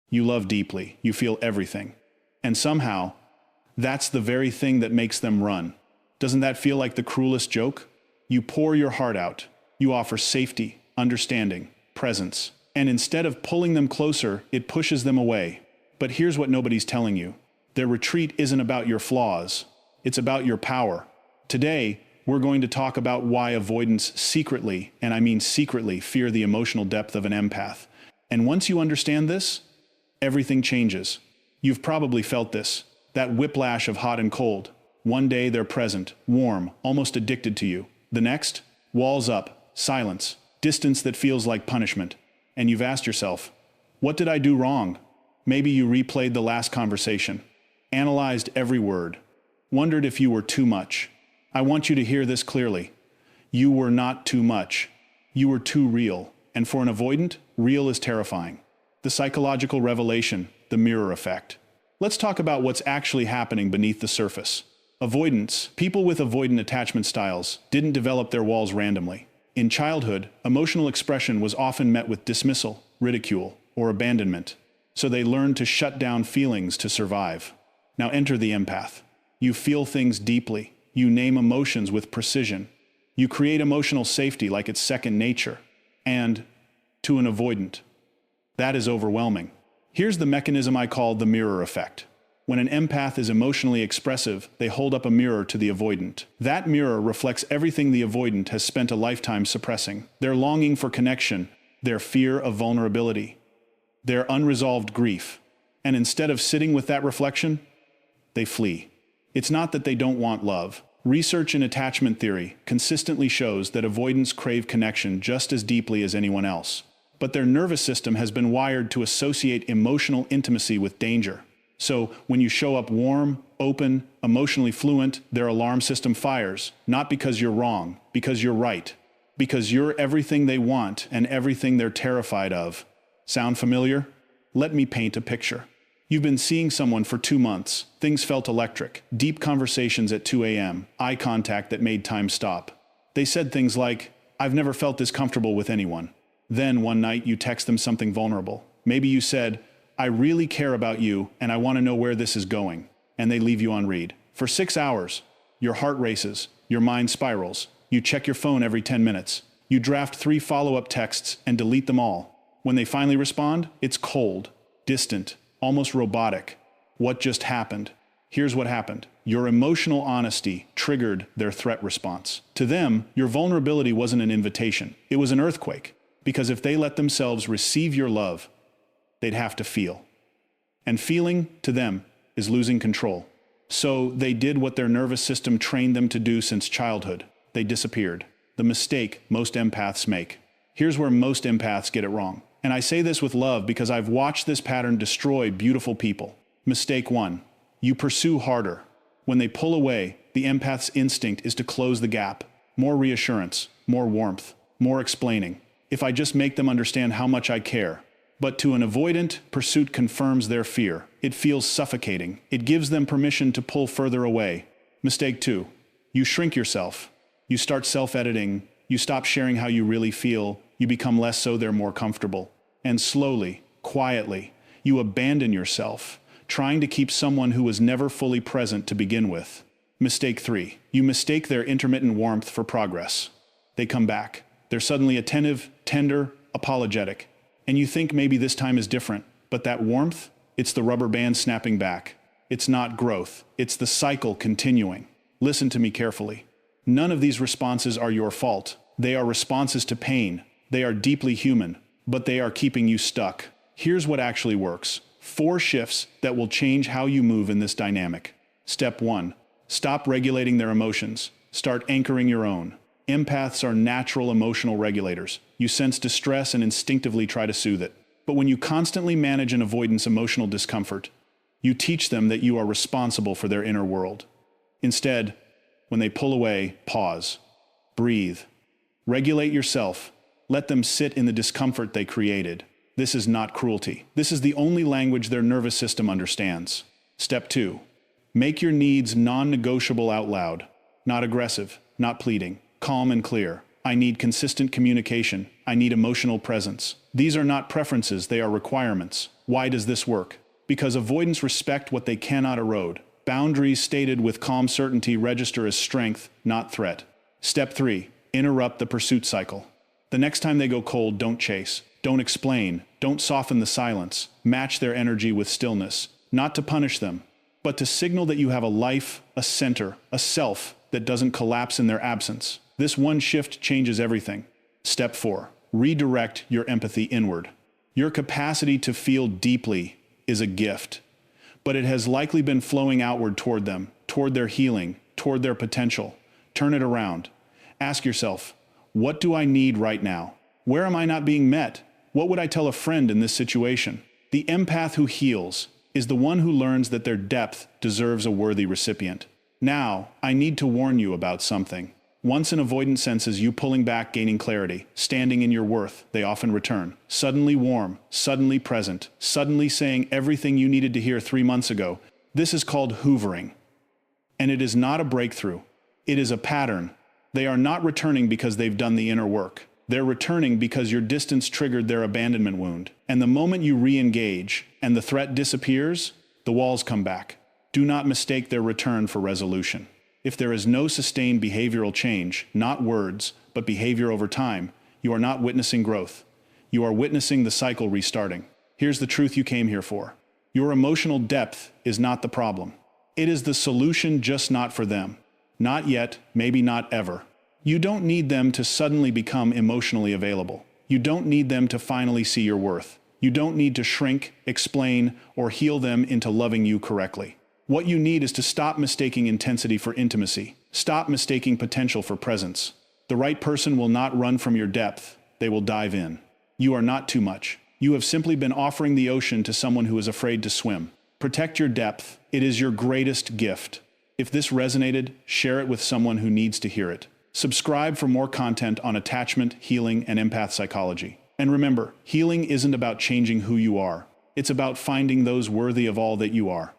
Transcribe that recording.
You love deeply, you feel everything. And somehow, that's the very thing that makes them run. Doesn't that feel like the cruelest joke? You pour your heart out. You offer safety, understanding, presence. And instead of pulling them closer, it pushes them away. But here's what nobody's telling you. Their retreat isn't about your flaws. It's about your power. Today, we're going to talk about why avoidants secretly, and I mean secretly, fear the emotional depth of an empath. And once you understand this, everything changes. You've probably felt this, that whiplash of hot and cold. One day they're present, warm, almost addicted to you. The next, walls up, silence, distance that feels like punishment. And you've asked yourself, what did I do wrong? Maybe you replayed the last conversation, analyzed every word, wondered if you were too much. I want you to hear this clearly. You were not too much. You were too real. And for an avoidant, real is terrifying. The psychological revelation, the mirror effect. Let's talk about what's actually happening beneath the surface. Avoidance. People with avoidant attachment styles didn't develop their walls randomly. In childhood, emotional expression was often met with dismissal, ridicule, or abandonment. So they learned to shut down feelings to survive. Now enter the empath. You feel things deeply. You name emotions with precision. You create emotional safety like it's second nature. And to an avoidant, that is overwhelming. Here's the mechanism I call the mirror effect. When an empath is emotionally expressive, they hold up a mirror to the avoidant. That mirror reflects everything the avoidant has spent a lifetime suppressing. Their longing for connection, their fear of vulnerability, their unresolved grief. And instead of sitting with that reflection, they flee. It's not that they don't want love. Research in attachment theory consistently shows that avoidants crave connection just as deeply as anyone else. But their nervous system has been wired to associate emotional intimacy with danger. So when you show up warm, open, emotionally fluent, their alarm system fires, not because you're wrong, because you're right. Because you're everything they want and everything they're terrified of. Sound familiar? Let me paint a picture. You've been seeing someone for 2 months. Things felt electric. Deep conversations at 2 a.m. Eye contact that made time stop. They said things like, "I've never felt this comfortable with anyone." Then one night you text them something vulnerable. Maybe you said, "I really care about you and I want to know where this is going." And they leave you on read. For 6 hours, your heart races, your mind spirals. You check your phone every 10 minutes. You draft 3 follow-up texts and delete them all. When they finally respond, it's cold, distant, almost robotic. What just happened? Here's what happened. Your emotional honesty triggered their threat response. To them, your vulnerability wasn't an invitation. It was an earthquake. Because if they let themselves receive your love, they'd have to feel. And feeling, to them, is losing control. So they did what their nervous system trained them to do since childhood. They disappeared. The mistake most empaths make. Here's where most empaths get it wrong. And I say this with love because I've watched this pattern destroy beautiful people. Mistake 1. You pursue harder. When they pull away, the empath's instinct is to close the gap. More reassurance, more warmth, more explaining. If I just make them understand how much I care. But to an avoidant, pursuit confirms their fear. It feels suffocating. It gives them permission to pull further away. Mistake 2. You shrink yourself. You start self-editing. You stop sharing how you really feel. You become less so they're more comfortable. And slowly, quietly, you abandon yourself, trying to keep someone who was never fully present to begin with. Mistake 3. You mistake their intermittent warmth for progress. They come back. They're suddenly attentive, tender, apologetic. And you think maybe this time is different. But that warmth, it's the rubber band snapping back. It's not growth. It's the cycle continuing. Listen to me carefully. None of these responses are your fault. They are responses to pain. They are deeply human, but they are keeping you stuck. Here's what actually works. 4 shifts that will change how you move in this dynamic. Step 1. Stop regulating their emotions. Start anchoring your own. Empaths are natural emotional regulators. You sense distress and instinctively try to soothe it. But when you constantly manage an avoidant's emotional discomfort, you teach them that you are responsible for their inner world. Instead, when they pull away, pause. Breathe. Regulate yourself. Let them sit in the discomfort they created. This is not cruelty. This is the only language their nervous system understands. Step 2. Make your needs non-negotiable out loud. Not aggressive, not pleading. Calm and clear. I need consistent communication. I need emotional presence. These are not preferences, they are requirements. Why does this work? Because avoidants respect what they cannot erode. Boundaries stated with calm certainty register as strength, not threat. Step 3. Interrupt the pursuit cycle. The next time they go cold, don't chase. Don't explain. Don't soften the silence. Match their energy with stillness. Not to punish them, but to signal that you have a life, a center, a self that doesn't collapse in their absence. This one shift changes everything. Step 4. Redirect your empathy inward. Your capacity to feel deeply is a gift, but it has likely been flowing outward toward them, toward their healing, toward their potential. Turn it around. Ask yourself, what do I need right now? Where am I not being met? What would I tell a friend in this situation? The empath who heals is the one who learns that their depth deserves a worthy recipient. Now, I need to warn you about something. Once an avoidant senses you pulling back, gaining clarity, standing in your worth, they often return. Suddenly warm, suddenly present, suddenly saying everything you needed to hear 3 months ago. This is called hoovering. And it is not a breakthrough. It is a pattern. They are not returning because they've done the inner work. They're returning because your distance triggered their abandonment wound. And the moment you re-engage and the threat disappears, the walls come back. Do not mistake their return for resolution. If there is no sustained behavioral change, not words, but behavior over time, you are not witnessing growth. You are witnessing the cycle restarting. Here's the truth you came here for. Your emotional depth is not the problem. It is the solution, just not for them. Not yet, maybe not ever. You don't need them to suddenly become emotionally available. You don't need them to finally see your worth. You don't need to shrink, explain, or heal them into loving you correctly. What you need is to stop mistaking intensity for intimacy. Stop mistaking potential for presence. The right person will not run from your depth. They will dive in. You are not too much. You have simply been offering the ocean to someone who is afraid to swim. Protect your depth. It is your greatest gift. If this resonated, share it with someone who needs to hear it. Subscribe for more content on attachment, healing, and empath psychology. And remember, healing isn't about changing who you are. It's about finding those worthy of all that you are.